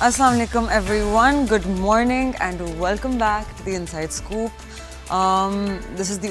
Assalamu alaikum everyone, good morning and welcome back to the Inside Scoop. This is the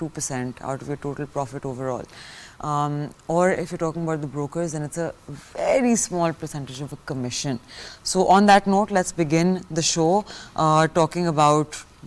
2% out of your total profit overall. Or if you're talking about the brokers, then it's a very small percentage of a commission. So on that note, let's begin the show talking about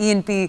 ENP,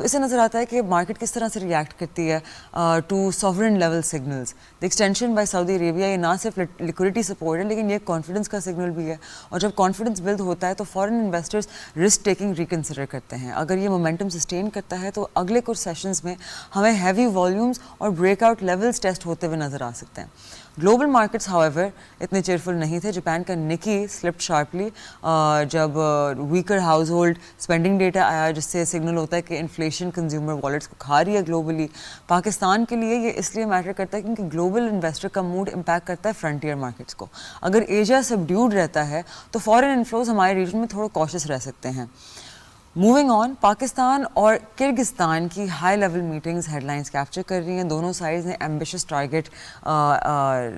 تو اسے نظر آتا ہے کہ market کس طرح سے react کرتی ہے to sovereign level signals. The extension by Saudi Arabia یہ نہ صرف لیکوڈیٹی سپورٹ ہے لیکن یہ کانفیڈنس کا سگنل بھی ہے, اور جب کانفیڈنس بلڈ ہوتا ہے تو foreign investors risk taking reconsider کرتے ہیں. اگر یہ مومنٹم سسٹین کرتا ہے تو اگلے کچھ سیشنز میں ہمیں ہیوی والیومز اور بریک آؤٹ لیولز ٹیسٹ ہوتے ہوئے نظر آ سکتے ہیں. گلوبل مارکیٹس however اتنے چیئرفل نہیں تھے. جاپان کا نکی سلپڈ شارپلی جب weaker house hold spending data آیا, جس سے سگنل ہوتا ہے کہ انفلیشن کنزیومر والیٹس کو کھا رہی ہے گلوبلی. پاکستان کے لیے یہ اس لیے میٹر کرتا ہے کیونکہ گلوبل انویسٹر کا موڈ امپیکٹ کرتا ہے فرنٹیئر مارکیٹس کو. اگر ایشیا سبڈیوڈ رہتا ہے تو فارن انفلوز ہمارے ریجن میں تھوڑا کاشس رہ سکتے ہیں. موونگ آن, پاکستان اور کرگستان کی high level meetings headlines capture کر رہی ہیں. دونوں سائڈز نے ایمبیشس ٹارگیٹ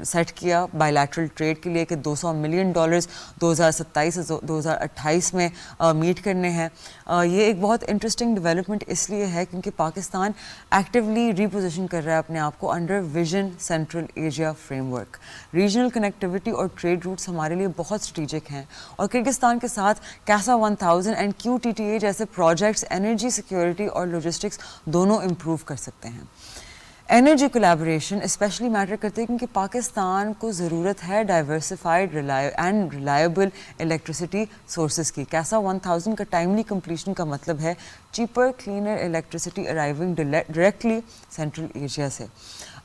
سیٹ کیا بائی لیٹرل ٹریڈ کے لیے کہ $200 ملین 2027 سے 2028 میں میٹ کرنے ہیں. یہ ایک بہت انٹرسٹنگ ڈیولپمنٹ اس لیے ہے کیونکہ پاکستان ایکٹیولی ریپوزیشن کر رہا ہے اپنے آپ کو under vision central Asia frame work. Regional connectivity اور ٹریڈ روٹس ہمارے لیے بہت اسٹریٹجک ہیں, اور کرگستان کے ساتھ کیسا 1000 اینڈ QTTA جیسے پروجیکٹس انرجی سیکیورٹی اور لاجسٹکس دونوں امپروو کر سکتے ہیں. انرجی کولیبوریشن اسپیشلی میٹر کرتے ہیں کیونکہ پاکستان کو ضرورت ہے diversified and reliable electricity sources کی. کیسا 1000 کا ٹائملی کمپلیشن کا مطلب ہے cheaper cleaner electricity arriving directly central Asia سے.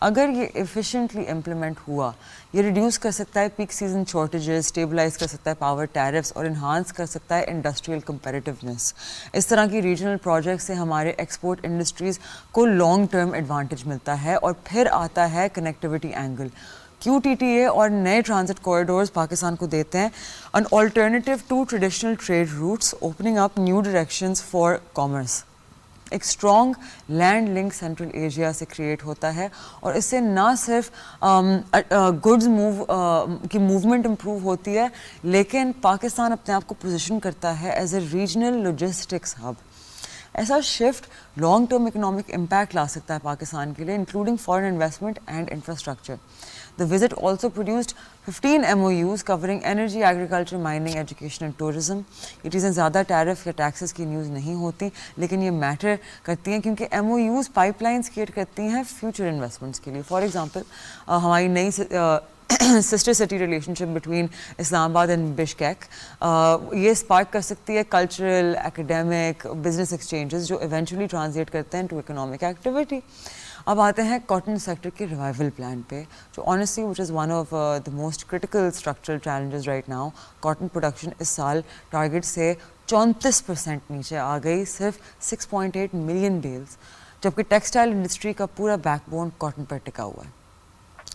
اگر یہ ایفیشینٹلی امپلیمنٹ ہوا, یہ ریڈیوس کر سکتا ہے پیک سیزن شارٹیجز, اسٹیبلائز کر سکتا ہے پاور ٹیرفس اور انہانس کر سکتا ہے انڈسٹریل کمپیریٹیونیس. اس طرح کی ریجنل پروجیکٹ سے ہمارے ایکسپورٹ انڈسٹریز کو لانگ ٹرم ایڈوانٹیج ملتا ہے. اور پھر آتا ہے کنیکٹیوٹی اینگل. QTTA اور نئے ٹرانزٹ کوریڈورز پاکستان کو دیتے ہیں an alternative to traditional trade routes, opening up new directions for commerce. ایک strong land link Central Asia سے کریٹ ہوتا ہے, اور اس سے نہ صرف گڈز کی موومنٹ امپروو ہوتی ہے لیکن پاکستان اپنے آپ کو پوزیشن کرتا ہے as a regional logistics hub. ایسا shift long term economic impact لا سکتا ہے پاکستان کے لیے, including foreign investment and infrastructure. The visit also produced 15 MOUs covering energy, agriculture, mining, education and tourism. یہ چیزیں زیادہ ٹیرف یا ٹیکسز کی نیوز نہیں ہوتی لیکن یہ میٹر کرتی ہیں کیونکہ MOUs پائپ لائنس کریٹ کرتی ہیں فیوچر انویسٹمنٹس کے لیے. فار ایگزامپل ہماری نئی sister city relationship between Islamabad and Bishkek, یہ اسپارک کر سکتی ہے کلچرل, ایکیڈیمک, بزنس ایکسچینجز جو ایونچولی ٹرانسلیٹ کرتے ہیں ٹو اکنامک ایکٹیویٹی. اب آتے ہیں کاٹن سیکٹر کے ریوائول پلان پہ, جو honestly which is one of the most critical structural challenges right now. Cotton production اس سال ٹارگیٹ سے 34% نیچے آ گئی, صرف 6.8 ملین بیلز, جبکہ ٹیکسٹائل انڈسٹری کا پورا بیک بون کاٹن پر ٹکا ہوا ہے.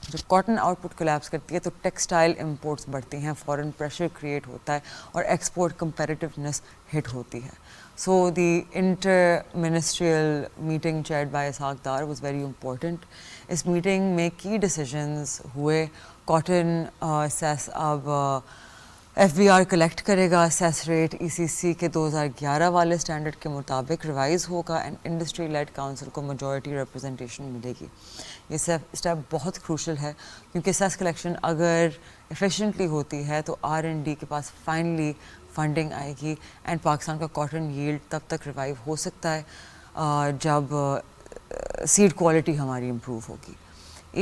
جب کاٹن آؤٹ پٹ کولیپس کرتی ہے تو ٹیکسٹائل امپورٹس بڑھتی ہیں, فارن پریشر کریٹ ہوتا ہے اور ایکسپورٹ کمپیریٹیونیس ہٹ ہوتی ہے. So the inter-ministerial meeting chaired by Ishaq Dar was very important. اس میٹنگ میں کی ڈیسیجنز ہوئے. کاٹن سیس اب FBR کلیکٹ کرے گا, سیس ریٹ ECC کے 2011 والے اسٹینڈرڈ کے مطابق ریوائز ہوگا اینڈ انڈسٹری لیڈ کاؤنسل کو میجورٹی ریپرزنٹیشن ملے گی. یہ اسٹیپ بہت کروشل ہے کیونکہ سیس کلیکشن اگر ایفیشینٹلی ہوتی ہے تو R&D کے پاس فائنلی فنڈنگ آئے گی اینڈ پاکستان کا کاٹن ییلڈ تب تک ریوائیو ہو سکتا ہے جب سیڈ کوالٹی ہماری امپروو ہوگی.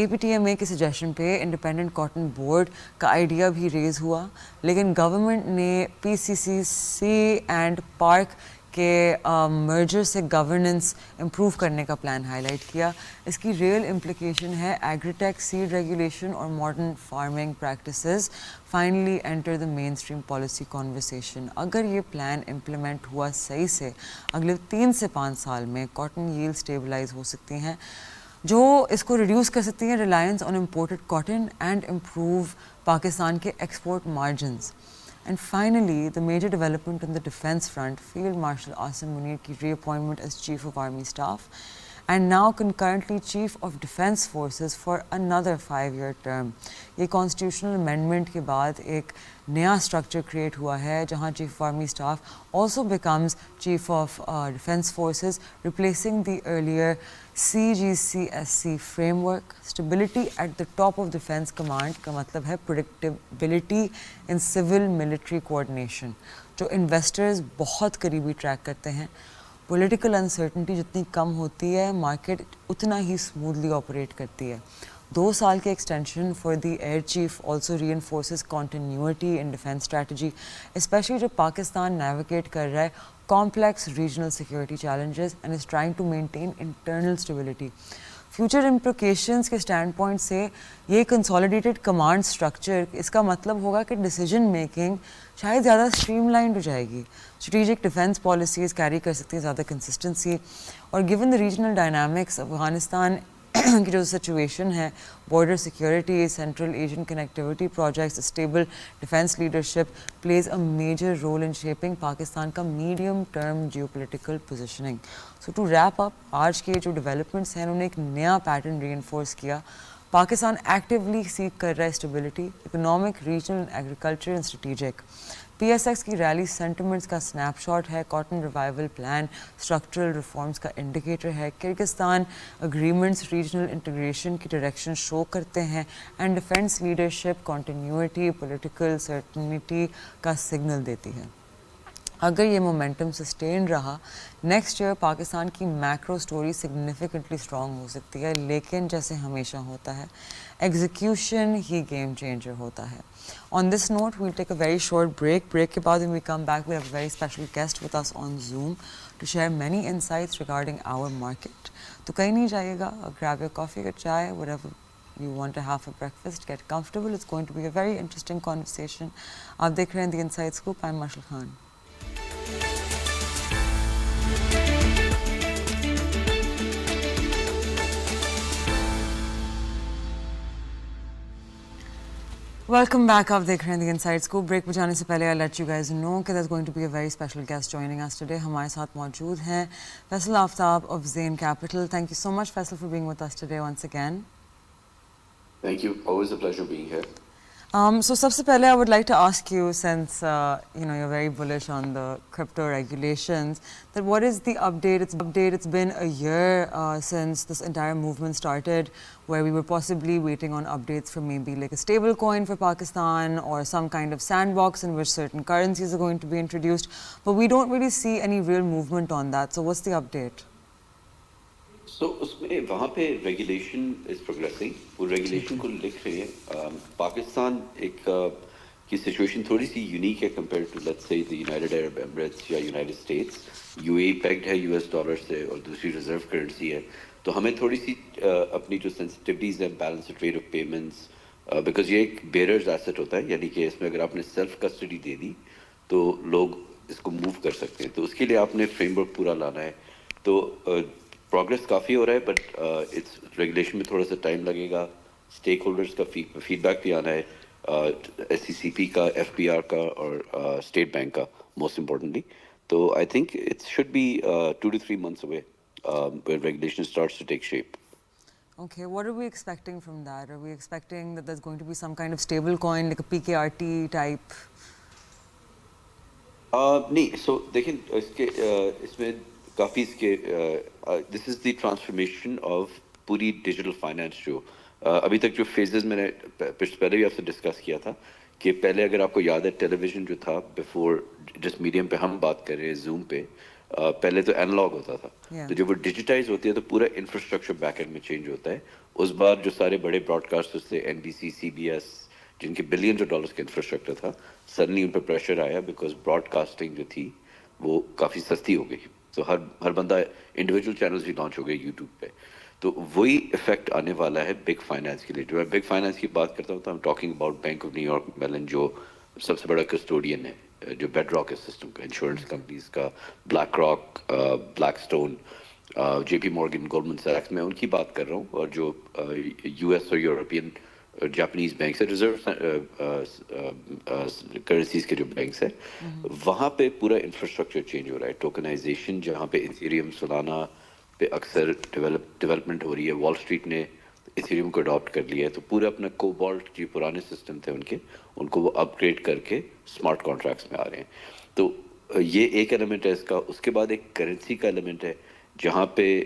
APTMA کے سجیشن پہ انڈیپینڈنٹ کاٹن بورڈ کا آئیڈیا بھی ریز ہوا, لیکن گورنمنٹ نے PCCC اینڈ پارک کے مرجر سے گورننس امپروو کرنے کا پلان ہائی لائٹ کیا. اس کی ریئل امپلیکیشن ہے ایگریٹیک سیڈ ریگولیشن اور modern farming practices finally enter the mainstream policy conversation. اگر یہ پلان امپلیمنٹ ہوا صحیح سے, اگلے 3 سے 5 سال میں کاٹن ییلڈ اسٹیبلائز ہو سکتی ہیں, جو اس کو ریڈیوس کر سکتی ہیں reliance on imported cotton and improve Pakistan کے export margins. And finally, the major development on the defense front, Field Marshal Asim Munir ki reappointment as Chief of Army Staff and now concurrently Chief of Defense Forces for another 5-year term. یہ constitutional amendment کے بعد ایک نیا structure create ہوا ہے جہاں Chief of Army Staff also becomes Chief of Defense Forces, replacing the earlier CGCSC framework. Stability at the top of Defense Command کا مطلب ہے predictability in civil military coordination, جو investors بہت قریبی ٹریک کرتے ہیں. پولیٹیکل انسرٹنٹی جتنی کم ہوتی ہے مارکیٹ اتنا ہی اسموتھلی آپریٹ کرتی ہے. 2 سال کے extension for the air chief also reinforces continuity in defence strategy, especially جب پاکستان نیویگیٹ کر رہا ہے complex regional security challenges and is trying to maintain internal stability. Future implications کے اسٹینڈ پوائنٹ سے یہ کنسالیڈیٹڈ کمانڈ اسٹرکچر, اس کا مطلب ہوگا کہ ڈیسیجن میکنگ شاید زیادہ اسٹریم لائنڈ ہو جائے گی, اسٹریٹجک ڈیفینس پالیسیز کیری کر سکتی ہیں زیادہ کنسسٹنسی, اور given the regional dynamics Afghanistan کی جو سچویشن ہے, border security, central Asian connectivity projects, stable defence leadership plays a major role in shaping Pakistan کا medium term geopolitical positioning. So to wrap up, آج کے جو ڈیولپمنٹس ہیں انہوں نے ایک نیا پیٹرن ری انفورس کیا. پاکستان ایکٹیولی سیک کر رہا ہے stability, economic, regional, agriculture and strategic. P S x کی ریلی سینٹیمنٹس کا اسنیپ شاٹ ہے, cotton revival plan structural reforms کا انڈیکیٹر ہے, کرگستان اگریمنٹس ریجنل انٹیگریشن کی ڈائریکشن شو کرتے ہیں, and defence leadership continuity political certainty کا سگنل دیتی ہے. اگر یہ مومنٹم سسٹین رہا, نیکسٹ ایئر پاکستان کی میکرو سٹوری سگنیفیکنٹلی اسٹرانگ ہو سکتی ہے, لیکن جیسے ہمیشہ ہوتا ہے ایگزیکیوشن ہی گیم چینجر ہوتا ہے. On this note, we'll take a very short break. Break کے بعد when we come back, we have a very special guest with us on Zoom to share many insights regarding our market. تو کہیں نہیں جائے گا, grab your coffee or chai, whatever you want to have for breakfast, get comfortable. It's going to be a very interesting conversation. آپ دیکھ رہے ہیں The Inside Scoop. I'm Marshall Khan. Welcome back. آپ دیکھ رہے ہیں The Inside Scoop. بریک پہ جانے سے پہلے I'll let you guys know کہ there's going to be a very special guest joining us today. ہمارے ساتھ موجود ہیں فیصل آفتاب of Zain Capital. Thank you so much, Faisal, for being with us today once again. Thank you. Always a pleasure being here. So سب سے پہلے I would like to ask you, since you're very bullish on the crypto regulations, that what is the update? It's been a year since this entire movement started, where we were possibly waiting on updates from maybe like a stable coin for Pakistan or some kind of sandbox in which certain currencies are going to be introduced, but we don't really see any real movement on that. So what's the update? So اس میں وہاں پہ regulation is progressing, وہ regulation کو لکھ رہے ہیں. پاکستان ایک کی سچویشن تھوڑی سی یونیک ہے compare to let's say the United Arab Emirates یا United States. U A pegged ہے US ڈالر سے اور دوسری ریزرو کرنسی ہے, تو ہمیں تھوڑی سی اپنی جو سینسٹیوٹیز ہیں, balance rate of payments, because یہ ایک بیررز ایسٹ ہوتا ہے, یعنی کہ اس میں اگر آپ نے سیلف کسٹڈی دے دی تو لوگ اس کو موو کر سکتے ہیں, تو اس کے لیے آپ نے فریم ورک پورا لانا ہے. تو پروگریس کافی ہو رہا ہے, بٹ اٹس ریگولیشن میں تھوڑا سا ٹائم لگے گا. اسٹیک ہولڈرس کا فیڈ بیک بھی آنا ہے, SCCP کا, FPR کا اور اسٹیٹ بینک کا موسٹ امپورٹنٹلی. تو I think it should be 2 to 3 months away when regulation starts to take shape. Okay, what are we expecting from that? Are we expecting that there's going to be some kind of stable coin like a PKRT type? نہیں, سو دیکھیں اس میں کافی اس کے دس از دی transformation of پوری digital finance. جو ابھی تک جو phases میں نے پہلے بھی آپ سے ڈسکس کیا تھا کہ پہلے اگر آپ کو یاد ہے ٹیلی ویژن جو تھا بیفور جس میڈیم پہ ہم بات کر رہے ہیں زوم پہ, پہلے تو اینالاگ ہوتا تھا, تو جب وہ ڈیجیٹائز ہوتی ہے تو پورا انفراسٹرکچر بیک اینڈ میں چینج ہوتا ہے. اس بار جو سارے بڑے براڈ کاسٹرز تھے, NBC, CBS, جن کے بلینز آف ڈالرز کا انفراسٹرکچر تھا, سڈنلی ان پہ پریشر آیا بیکاز براڈ کاسٹنگ جو تھی وہ کافی سستی ہو گئی. تو ہر بندہ انڈیویجول چینلز بھی لانچ ہو گئے یوٹیوب پہ. تو وہی افیکٹ آنے والا ہے بگ فائنانس کے لیے. جو میں بگ فائنانس کی بات کرتا ہوں تو I'm talking about Bank of New York Mellon, جو سب سے بڑا کسٹوڈین ہے, جو بیڈ راک ہے سسٹم کا, انشورنس کمپنیز کا, BlackRock, Blackstone, JP Morgan, Goldman سیکس, میں ان کی بات کر رہا ہوں. اور جو US اور یورپین جاپنیز بینکس ہے, ریزرو کرنسیز کے جو بینکس ہیں, وہاں پہ پورا انفراسٹرکچر چینج ہو رہا ہے. ٹوکنائزیشن جہاں پہ ایتھیریم, سولانا پہ اکثر ڈیولپمنٹ ہو رہی ہے, وال اسٹریٹ نے ایتھیریم کو اڈاپٹ کر لیا ہے, تو پورا اپنا کوبالٹ جو پرانے سسٹم تھے ان کو وہ اپ گریڈ کر کے اسمارٹ کانٹریکٹس میں آ رہے ہیں. تو یہ ایک ایلیمنٹ ہے اس کا. اس کے بعد ایک کرنسی کا ایلیمنٹ ہے جہاں پہ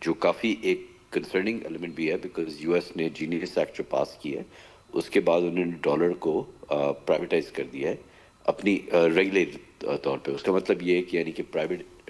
جو کافی ایک کنسرننگ ایلیمنٹ بھی ہے, بیکاز US نے جینیس ایکٹ جو پاس کی ہے اس کے بعد انہوں نے ڈالر کو پرائیویٹائز کر دیا ہے اپنی ریگولیٹڈ طور پہ. اس کا مطلب یہ ہے کہ یعنی کہ private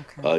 Okay.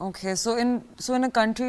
Okay, so in a country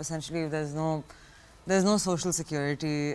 essentially there's no social security,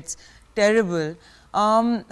it's terrible,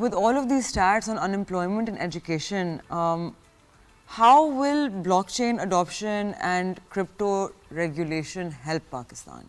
with all of these stats on unemployment and education, how will blockchain adoption and crypto regulation help Pakistan?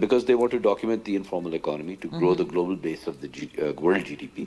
because they want to document the informal economy to grow the global base of the world GDP.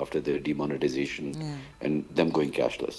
after the demonetization and them going cashless.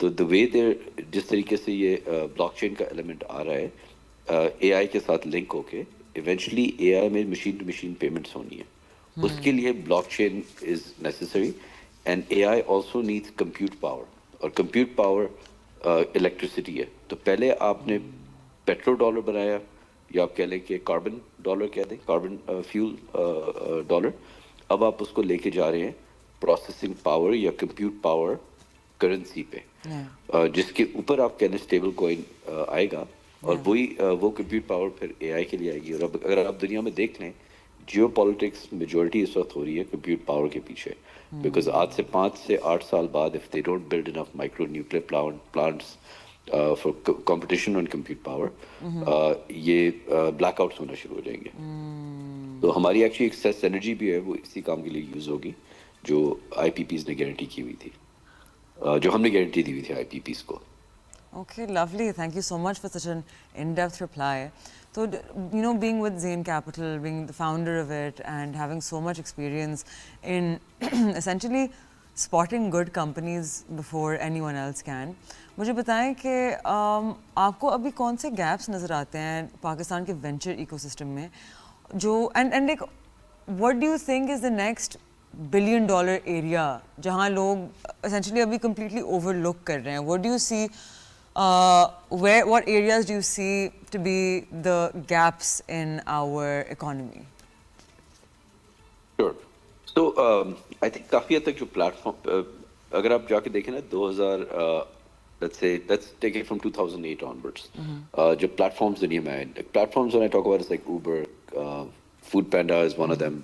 تو the way جس طریقے سے یہ block چین کا element آ رہا ہے A آئی کے ساتھ لنک ہو کے ایونچولی اے آئی میں مشین ٹو مشین پیمنٹس ہونی ہے. اس کے لیے blockchain is necessary and A I also needs compute power, اور کمپیوٹ پاور الیکٹریسٹی ہے. تو پہلے آپ نے پیٹرو ڈالر بنایا, یا آپ کہہ لیں کہ کاربن ڈالر کہہ دیں, کاربن فیول ڈالر. اب آپ اس کو لے کے جا رہے ہیں پروسیسنگ پاور یا کمپیوٹ پاور کرنسی پہ, جس کے اوپر آپ کہنے اسٹیبل کوئن آئے گا, اور وہی وہ کمپیوٹ پاور پھر اے آئی کے لیے آئے گی. اور اب اگر آپ دنیا میں دیکھ لیں, جیو پالیٹکس میجورٹی اس وقت ہو رہی ہے کمپیوٹ پاور کے پیچھے, بیکاز آج سے 5 سے 8 سال بعد if they don't build enough micro nuclear plants for competition on compute power, یہ بلیک آؤٹس ہونا شروع ہو جائیں گے. تو ہماری ایکچولی ایکسیس انرجی بھی ہے وہ اسی کام کے لیے یوز ہوگی جو آئی پی پیز نے گارنٹی کی ہوئی تھی, جو ہم نے گارنٹی دی ہوئی تھی آئی پی پیز کو. Okay, lovely. Thank you so much for such an in-depth reply. So, you know, being with Zain Capital, being the founder of it, and having so much experience in essentially spotting good companies before anyone else can, مجھے بتائیں کہ آپ کو ابھی کون سے gaps نظر آتے ہیں پاکستان کے وینچر ایکو سسٹم میں, جو and like what do you think is the next $1 billion area جہاں لوگ essentially ابھی completely overlook کر رہے ہیں? What do you see, what areas do you see to be the gaps in our economy? Sure. So I think کافی حد تک جو plate form, اگر آپ جا کے دیکھیں نا let's take it from 2008 onwards, جب پلیٹ فارمز دنیا میں آئے, platforms when I talk about is like Uber, Food Panda is one of them,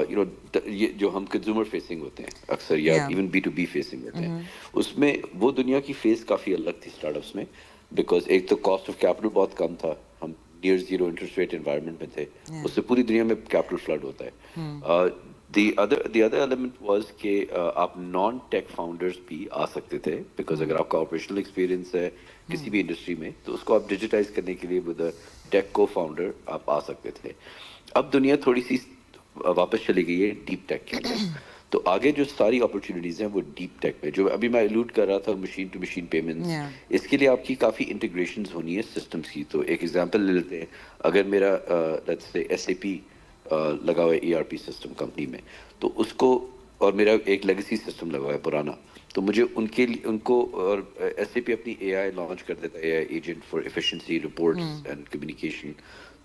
you know, یہ جو ہم کنزیومر فیسنگ ہوتے ہیں اکثر, یا ایون B2B فیسنگ ہوتے ہیں, اس میں وہ دنیا کی فیس کافی الگ تھی اسٹارٹ اپس میں, بیکاز ایک تو کاسٹ آف کیپٹل بہت کم تھا, ہم near zero interest rate environment میں تھے, اس سے پوری دنیا میں کیپٹل فلڈ ہوتا ہے. دی ادر ایلیمنٹ واز کہ آپ نان ٹیک فاؤنڈرز بھی آ سکتے تھے, بیکاز اگر آپ کا آپریشنل ایکسپیرینس ہے کسی بھی انڈسٹری میں تو اس کو آپ ڈیجیٹائز کرنے کے لیے ود اے ٹیک کو فاؤنڈر آپ آ سکتے تھے. اب دنیا تھوڑی سی واپس چلی گئی ہے ڈیپ ٹیک کے اندر, تو آگے جو ساری اپرچونیٹیز ہیں وہ ڈیپ ٹیک میں, جو ابھی میں الوڈ کر رہا تھا مشین ٹو مشین پیمنٹس, اس کے لیے آپ کی کافی انٹیگریشنز ہونی ہے سسٹمس کی. تو ایک ایگزامپل لے لیتے ہیں, اگر میرا لیٹس سے ایس اے پی لگا ہوا ہے E R P system company میں, تو اس کو, اور میرا ایک لیگیسی سسٹم لگا ہوا ہے پرانا, تو مجھے ان کو, اور ایس اے پی اپنی اے آئی لانچ کر دیتا ہے, A I agent for efficiency reports and communication,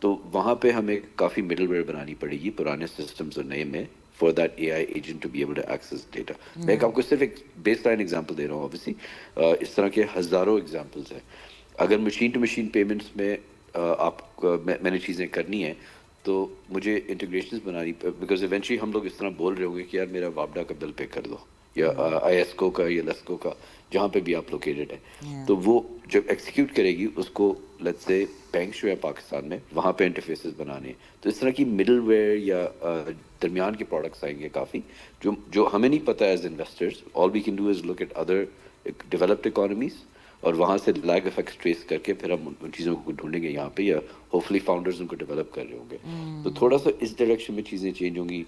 تو وہاں پہ ہمیں کافی مڈل ویئر بنانی پڑے گی پرانے سسٹمز اور نئے میں for that A I agent to be able to access data. میں آپ کو صرف ایک بیس لائن ایگزامپل دے رہا ہوں, اوبیسلی اس طرح کے ہزاروں ایگزامپلس ہیں. اگر مشین ٹو مشین پیمنٹس میں آپ میں نے چیزیں کرنی ہیں تو مجھے انٹیگریشنز بنانی, بیکاز ایونچولی ہم لوگ اس طرح بول رہے ہوں گے کہ یار میرا وابڈا کا بل پے کر دو, یا آئی ایس کو کا یا لیسکو کا, جہاں پہ بھی آپ لوکیٹڈ ہیں, تو وہ جب ایکسیکیوٹ کرے گی اس کو لیٹس سے بینکس جو ہے پاکستان میں وہاں پہ انٹرفیسز بنانے ہیں. تو اس طرح کی مڈل ویئر یا درمیان کے پروڈکٹس آئیں گے کافی, جو ہمیں نہیں پتہ as investors. All we can do is look at other developed economies, اور وہاں سے لیگ افیکٹس ٹریس کر کے پھر ہم ان چیزوں کو ڈھونڈیں گے یہاں پہ, یا ہوپفلی فاؤنڈرز ان کو ڈیولپ کر رہے ہوں گے. تو تھوڑا سا اس ڈائریکشن میں چیزیں چینج ہوں گی.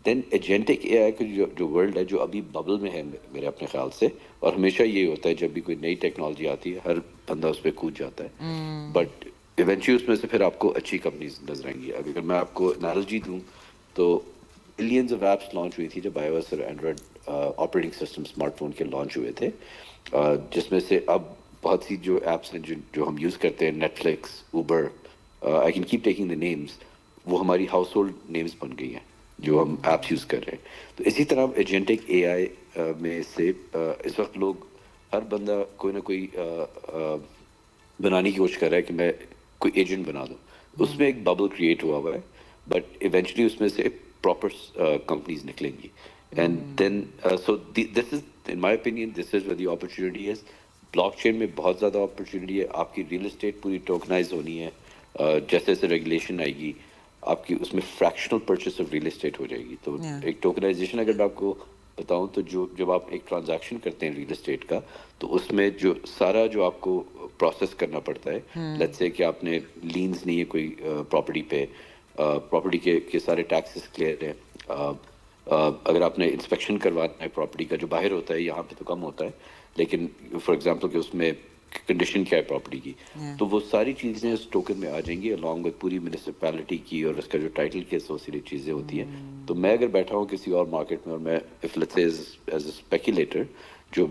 دین ایجنٹک اے آئی کا جو ورلڈ ہے, جو ابھی ببل میں ہے میرے اپنے خیال سے, اور ہمیشہ یہ ہوتا ہے جب بھی کوئی نئی ٹیکنالوجی آتی ہے ہر بندہ اس پہ کود جاتا ہے, بٹ ایونچولی اس میں سے پھر آپ کو اچھی کمپنیز نظر آئیں گی. اگر میں آپ کو انالوجی دوں تو ملینز آف ایپس لانچ ہوئی تھی جب آئی او ایس اور Android operating system smart phone کے لانچ ہوئے تھے, جس میں سے اب بہت سی جو ایپس ہیں جو ہم یوز کرتے ہیں, Netflix, Uber, I can keep taking the names, وہ ہماری ہاؤس ہولڈ نیمز بن گئی ہیں جو ہم ایپس یوز کر رہے ہیں. تو اسی طرح ایجنٹک اے آئی میں سے اس وقت لوگ, ہر بندہ کوئی نہ کوئی بنانے کی کوشش کر رہا ہے کہ میں کوئی ایجنٹ بنا دوں. اس میں ایک ببل کریٹ ہوا ہے, بٹ ایونچولی اس میں سے پراپر کمپنیز نکلیں گی. And then so this is in my opinion this is where the opportunity is. Blockchain میں بہت زیادہ اپرچونیٹی ہے. آپ کی ریئل اسٹیٹ پوری ٹوکنائز ہونی ہے, جیسے جیسے ریگولیشن آئے گی آپ کی اس میں fractional purchase of real estate ہو جائے گی. تو ایک ٹوکنائزیشن اگر میں آپ کو بتاؤں تو جب آپ ایک ٹرانزیکشن کرتے ہیں ریئل اسٹیٹ کا, تو اس میں جو سارا جو آپ کو پروسیس کرنا پڑتا ہے, لیٹس سے کہ آپ نے لینز نہیں ہے کوئی پراپرٹی پہ, پراپرٹی کے سارے ٹیکسز کلیئر ہیں, اگر آپ نے انسپیکشن کروانا ہے پراپرٹی کا جو باہر ہوتا ہے, یہاں پہ تو کم ہوتا ہے, لیکن فار ایگزامپل کہ اس میں کنڈیشن کیا ہے پراپرٹی کی, تو وہ ساری چیزیں اس ٹوکن میں آ جائیں گی along with پوری میونسپیلٹی کی اور اس کا جو ٹائٹل کے ایسوسیٹڈ چیزیں ہوتی ہیں. تو میں اگر بیٹھا ہوں کسی اور مارکیٹ میں اور میں if let's say as a speculator, جو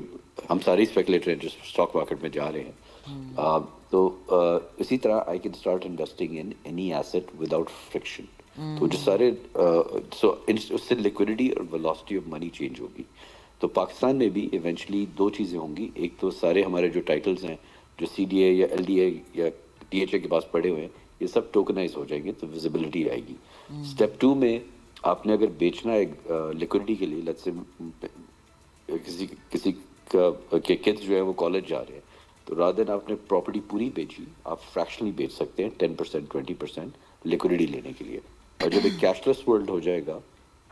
ہم سارے اسپیکولیٹر ہیں جو اسٹاک مارکیٹ میں جا رہے ہیں, تو اسی طرح I can start investing in any asset without friction. تو جو سارے سو اس سے لیکوڈیٹی اور ویلوسٹی آف منی چینج ہوگی. تو پاکستان میں بھی ایونچولی دو چیزیں ہوں گی, ایک تو سارے ہمارے جو ٹائٹلز ہیں جو سی ڈی اے یا ایل ڈی اے یا ڈی ایچ اے کے پاس پڑے ہوئے ہیں, یہ سب ٹوکنائز ہو جائیں گے, تو ویزیبلٹی آئے گی. اسٹیپ 2 میں آپ نے اگر بیچنا ہے لیکوڈیٹی کے لیے, لیٹس سے کسی کے کڈس جو ہے وہ کالج جا رہے ہیں, تو رادر دین آپ نے پراپرٹی پوری بیچی, آپ فریکشنلی بیچ سکتے ہیں 10% 20% لیکوڈیٹی لینے کے لیے. اور جب ایک کیش لیس ورلڈ ہو جائے گا,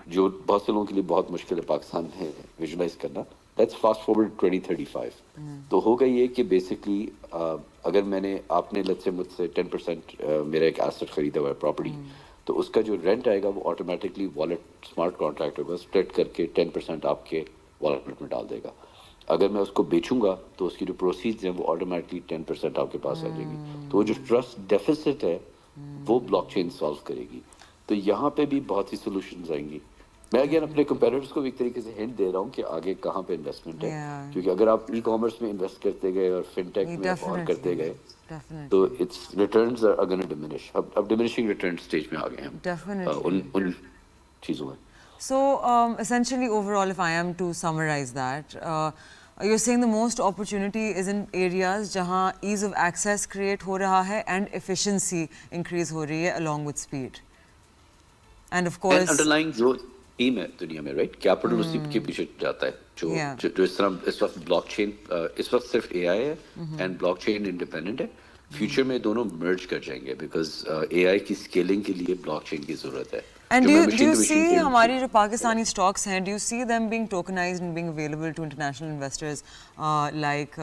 جو بہت سے لوگوں کے لیے بہت مشکل ہے پاکستان میں ویژولائز کرنا, لیٹس فاسٹ فارورڈ 2035. تو ہوگا یہ کہ بیسکلی اگر آپ نے لیٹس سے مجھ سے 10% میرا ایک ایسٹ خریدا ہوا ہے پراپرٹی, تو اس کا جو رینٹ آئے گا وہ آٹومیٹکلی والٹ اسمارٹ کانٹریکٹ ہوگا, اسپلٹ کر کے 10% آپ کے والٹ میں ڈال دے گا. اگر میں اس کو بیچوں گا تو اس کی جو پروسیڈز ہیں وہ آٹومیٹکلی 10% آپ کے پاس آ جائیں گی. تو وہ جو ٹرسٹ ڈیفیسٹ ہے وہ بلاک چین سالو کرے گی. تو یہاں پہ بھی بہت سی سولوشنز آئیں گی. میں اگین اپنے کمپیٹیٹرس کو بھی ایک طریقے سے ہنٹ دے رہا ہوں کہ آگے کہاں پہ انویسٹمنٹ ہے, کیونکہ اگر آپ ای کامرس میں انویسٹ کرتے گئے اور فن ٹیک میں اور کرتے گئے تو its returns are gonna diminish. اب ڈیمینشنگ ریٹرن سٹیج میں آ گئے ہیں ان چیزوں میں. So, essentially, overall, if I am to summarize that, you're saying the most opportunity is in areas jahan ease of access create ho raha hai and efficiency increase ho rahi hai along with speed. And of course, underlying جو theme ہے دنیا میں, right, capital اسی کے پیچھے جاتا ہے. جو اس طرح اس وقت بلاک چین, اس وقت صرف اے آئی ہے اینڈ بلاک چین انڈیپینڈنٹ ہے. فیوچر میں دونوں مرج کر جائیں گے بیکاز اے آئی کی اسکیلنگ کے لیے بلاک چین کی ضرورت ہے. and do you see ہماری جو پاکستانی stocks ہیں, do you see them being tokenized and being available to international investors like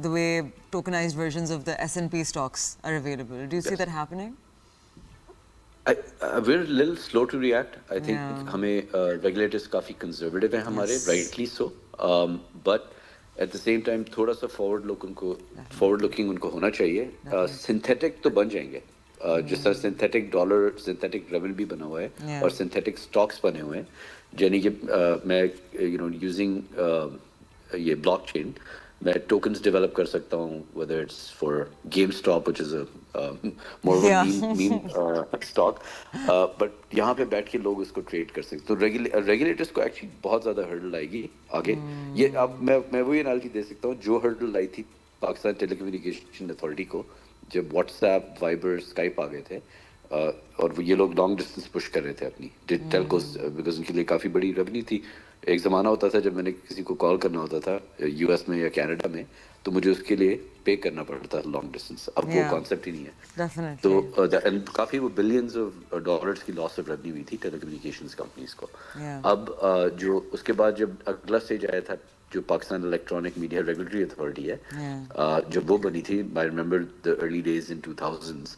the way tokenized versions of the S&P stocks are available? Do you see that happening? We're a little slow to react. I think ہمیں regulators کافی conservative ہیں ہمارے, rightly so, but at the same time تھوڑا سا forward looking ان کو ہونا چاہیے. Synthetic تو بن جائیں گے, جس طرح سنتھیٹک ڈالر, سنتھیٹک ریبل بھی بنا ہوا ہے اور سنتھیٹک اسٹاکس بنے ہوئے ہیں. یعنی کہ میں یوزنگ یہ بلاک چین میں ٹوکنز ڈیولپ کر سکتا ہوں, whether it's for GameStop which is a more of a meme stock, but یہاں پہ بیٹھ کے لوگ اس کو ٹریڈ کر سکتے. تو ریگولیٹرس کو ایکچولی بہت زیادہ ہرڈل آئے گی آگے. یہ اب میں وہی انالوجی دے سکتا ہوں جو ہرڈل آئی تھی پاکستان ٹیلی کمیونیکیشن اتھارٹی کو جب واٹس ایپ, وائبر, اسکائپ آ گئے تھے, اور یہ لوگ لانگ ڈسٹینس پش کر رہے تھے اپنی ٹیلکوز, بیکاز ان کے لیے کافی بڑی ریونیو تھی. ایک زمانہ ہوتا تھا جب میں نے کسی کو کال کرنا ہوتا تھا یو ایس میں یا کینیڈا میں, تو مجھے اس کے لیے پے کرنا پڑتا تھا لانگ ڈسٹینس. اب وہ کانسیپٹ ہی نہیں ہے. تو کافی وہ بلینز آف ڈالرز کی لاس آف ریونیو ہوئی تھی ٹیلی کمیونیکیشنز کمپنیز کو. اب جو اس کے بعد جب اگلا اسٹیج آیا تھا جو Pakistan electronic media regulatory authority ہے, جب وہ بنی تھی, I remember the early days in 2000s,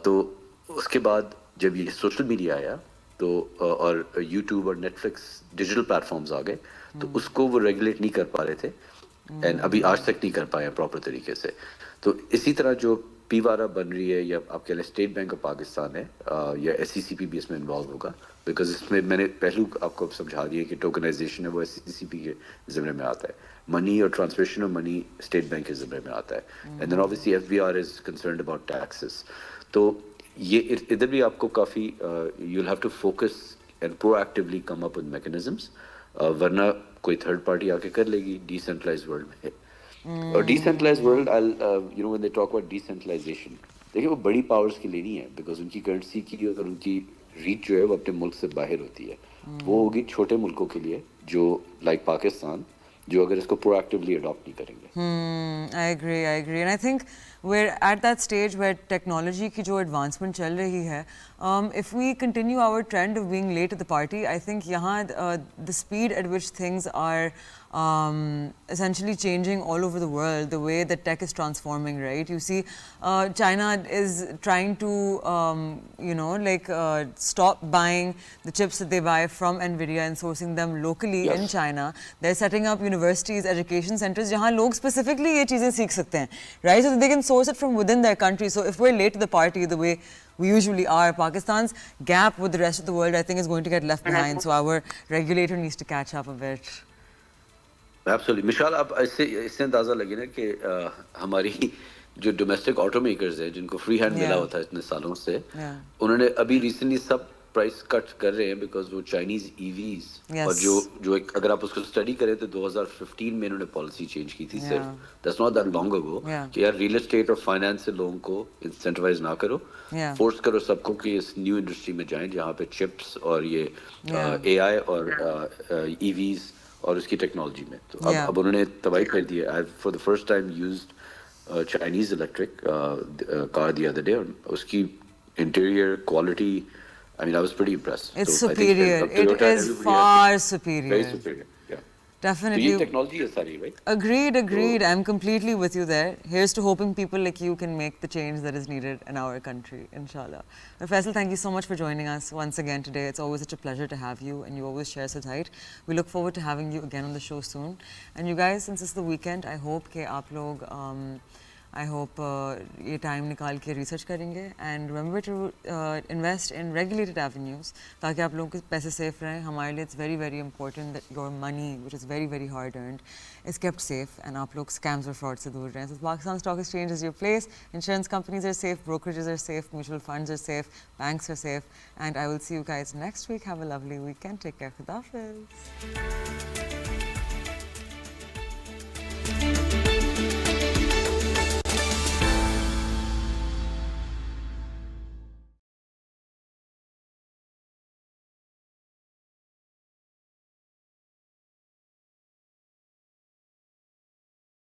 تو اس کے بعد جب یہ سوشل میڈیا آیا تو اور یوٹیوب اور نیٹ فلکس ڈیجیٹل پلیٹفارمز آ گئے, تو اس کو وہ ریگولیٹ نہیں کر پا رہے تھے اینڈ ابھی آج تک نہیں کر پائے پراپر طریقے سے. تو اسی طرح جو پی وارا بن رہی ہے یا آپ کہہ لیں اسٹیٹ بینک آف پاکستان ہے یا ایس سی سی پی بھی اس میں انوالو ہوگا, بیکاز اس میں میں نے پہلو آپ کو سمجھا دیا کہ ٹوکنائزیشن ہے وہ ایس سی سی پی کے ذمے میں آتا ہے, منی اور transmission of money State Bank کے ذمے میں آتا ہے, and then obviously F B R is concerned about taxes. تو یہ ادھر بھی آپ کو کافی you will have to focus and proactively come up with mechanisms, ورنہ کوئی تھرڈ پارٹی آ کے کر لے گی ڈیسینٹرلائز ورلڈ میں. اور decentralise world when they talk about decentralization, دیکھیں وہ بڑی پاورز کے لیے نہیں ہے, بیکاز ان کی کرنسی کی اور ان کی ریچ جو ہے وہ اپنے ملک سے باہر ہوتی ہے. وہ ہوگی چھوٹے ملکوں کے لیے جو لائک پاکستان, جو اگر اس کو پرو ایکٹیولی اڈاپٹ نہیں کریں گے. I agree. And I think we're at that stage where technology ki jo advancement chal rahi hai, if we continue our trend of being late to the party, I think yahan the speed at which things are essentially changing all over the world, the way that tech is transforming, right? You see, China is trying to, stop buying the chips that they buy from NVIDIA and sourcing them locally in China. They're setting up universities, education centers, jahan log specifically ye cheezein seekh sakte hain, right? So that they can source it from within their country. So if we're late to the party the way we usually are, Pakistan's gap with the rest of the world, I think, is going to get left behind. So our regulator needs to catch up a bit. Absolutely. Mashal اب اس سے اندازہ لگے نا کہ ہماری جو domestic auto makers ہیں جن کو فری ہینڈ ملا ہوتا ہے اتنے سالوں سے انہوں نے ابھی ریسنٹلی سب پرائس کٹ کر رہے ہیں بیکاز وہ چائنیز ای ویز اور جو ایک اگر آپ اس کو اسٹڈی کریں تو 2015 میں انہوں نے پالیسی چینج کی تھی صرف دیٹس ناٹ دیٹ لانگ اگو کہ یار ریئل اسٹیٹ اور فائنانس سے لوگوں کو انسینٹیوائز نہ کرو فورس کرو سب کو کہ اس نیو انڈسٹری میں جائیں جہاں پہ چپس اور یہ اے آئی اور ای ویز اور اس کی ٹیکنالوجی میں تو اب انہوں نے تباہی کر دی ہے. For the first time used Chinese electric car the other day اور اس کی interior quality I mean, I was pretty impressed. It's superior. It is far superior. Very superior, yeah. Definitely. So ye technology is sari, right? Agreed. So, I'm completely with you there. Here's to hoping people like you can make the change that is needed in our country, inshallah. Faisal, thank you so much for joining us once again today. It's always such a pleasure to have you, and you always share so tight. We look forward to having you again on the show soon. And you guys, since it's the weekend, I hope ke aap log یہ time نکال کے research کریں گے and remember to invest in regulated avenues تاکہ آپ لوگوں کے پیسے سیف رہیں. ہمارے لیے it's very very important that your money which is very very hard earned is kept safe and آپ لوگ اسکیمز اور فراڈ سے دور رہیں. So Pakistan stock exchange is your place. Insurance companies are safe, brokerages are safe, mutual funds are safe, banks are safe, and I will see you guys next week. Have a lovely weekend. Take care. Khuda Hafiz.